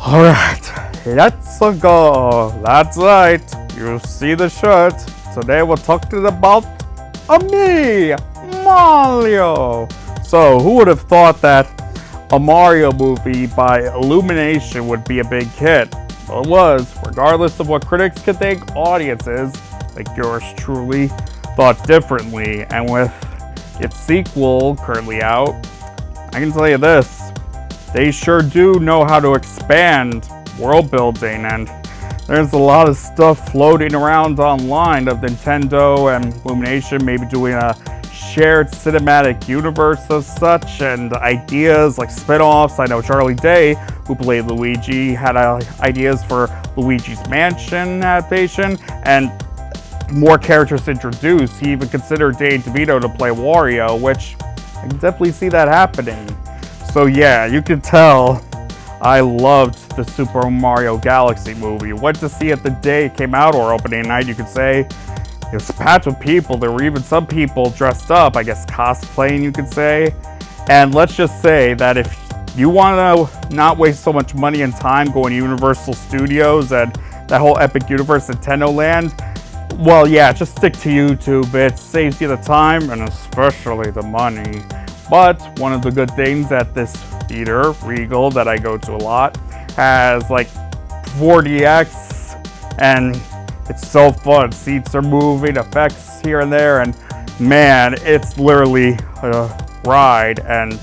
Alright, let's go. That's right, you see the shirt. Today we're talking about me, Mario. So, who would have thought that a Mario movie by Illumination would be a big hit? Well, it was. Regardless of what critics could think, audiences, like yours truly, thought differently. And with its sequel currently out, I can tell you this. They sure do know how to expand world building, and there's a lot of stuff floating around online of Nintendo and Illumination maybe doing a shared cinematic universe as such, and ideas like spin-offs. I know Charlie Day, who played Luigi, had ideas for Luigi's Mansion adaptation, and more characters introduced. He even considered Danny DeVito to play Wario, which I can definitely see that happening. So yeah, you can tell I loved the Super Mario Galaxy movie. Went to see it the day it came out, or opening night, you could say. It was packed with people. There were even some people dressed up, I guess cosplaying, you could say. And let's just say that if you want to not waste so much money and time going to Universal Studios and that whole epic universe Nintendo Land, well, yeah, just stick to YouTube. It saves you the time and especially the money. But one of the good things at this theater, Regal, that I go to a lot, has like 4DX, and it's so fun. Seats are moving, effects here and there, and man, it's literally a ride, and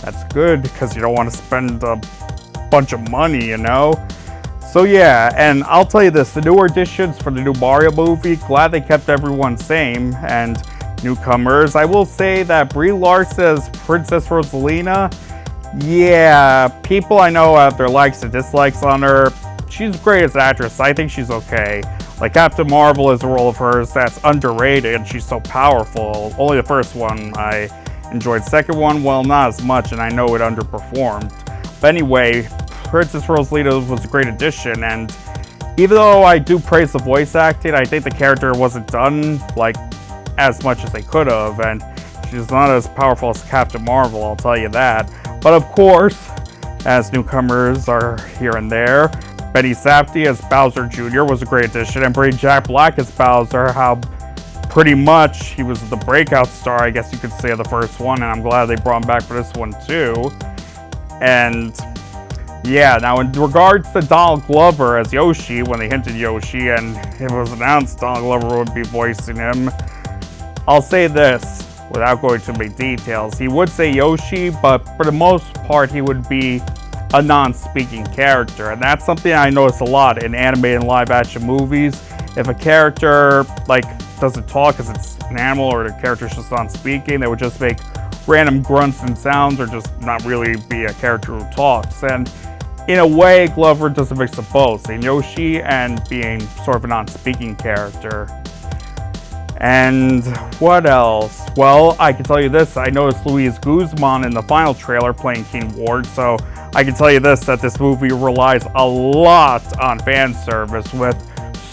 that's good because you don't want to spend a bunch of money, you know? So yeah, and I'll tell you this, the newer additions for the new Mario movie, glad they kept everyone same, and newcomers. I will say that Brie Larson as Princess Rosalina, yeah, people I know have their likes and dislikes on her. She's great as an actress. I think she's okay. Like Captain Marvel is a role of hers that's underrated. She's so powerful. Only the first one I enjoyed. Second one, well, not as much, and I know it underperformed. But anyway, Princess Rosalina was a great addition, and even though I do praise the voice acting, I think the character wasn't done like as much as they could have, and she's not as powerful as Captain Marvel, I'll tell you that. But of course, as newcomers are here and there, Benny Safdie as Bowser Jr. was a great addition, and bringing Jack Black as Bowser, how pretty much he was the breakout star, I guess you could say, of the first one, and I'm glad they brought him back for this one too. And yeah, now in regards to Donald Glover as Yoshi, when they hinted Yoshi and it was announced Donald Glover would be voicing him, I'll say this, without going into many details. He would say Yoshi, but for the most part, he would be a non-speaking character. And that's something I notice a lot in animated and live-action movies. If a character, like, doesn't talk because it's an animal or the character's just non-speaking, they would just make random grunts and sounds or just not really be a character who talks. And in a way, Glover does a mix of both, saying Yoshi and being sort of a non-speaking character. And what else? Well, I can tell you this, I noticed Luis Guzman in the final trailer playing King Ward, so I can tell you this, that this movie relies a lot on fan service with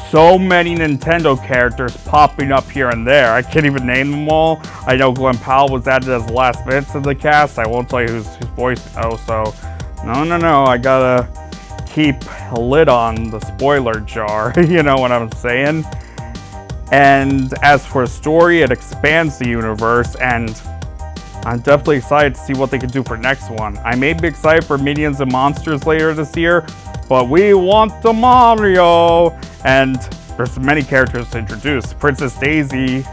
so many Nintendo characters popping up here and there. I can't even name them all. I know Glenn Powell was added as the last minutes of the cast. I won't tell you whose voice, so no, I gotta keep a lid on the spoiler jar, you know what I'm saying? And as for story, it expands the universe, and I'm definitely excited to see what they can do for next one. I may be excited for Minions and Monsters later this year, but we want the Mario! And there's many characters to introduce. Princess Daisy,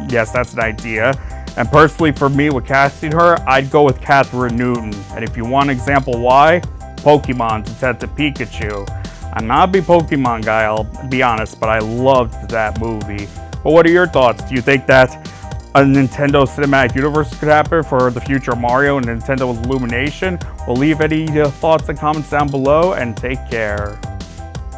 yes, that's an idea. And personally for me, with casting her, I'd go with Catherine Newton. And if you want an example why, Pokemon Detective Pikachu. I'm not a big Pokemon guy, I'll be honest, but I loved that movie. But what are your thoughts? Do you think that a Nintendo Cinematic Universe could happen for the future of Mario and Nintendo Illumination? We'll leave any thoughts and comments down below, and take care.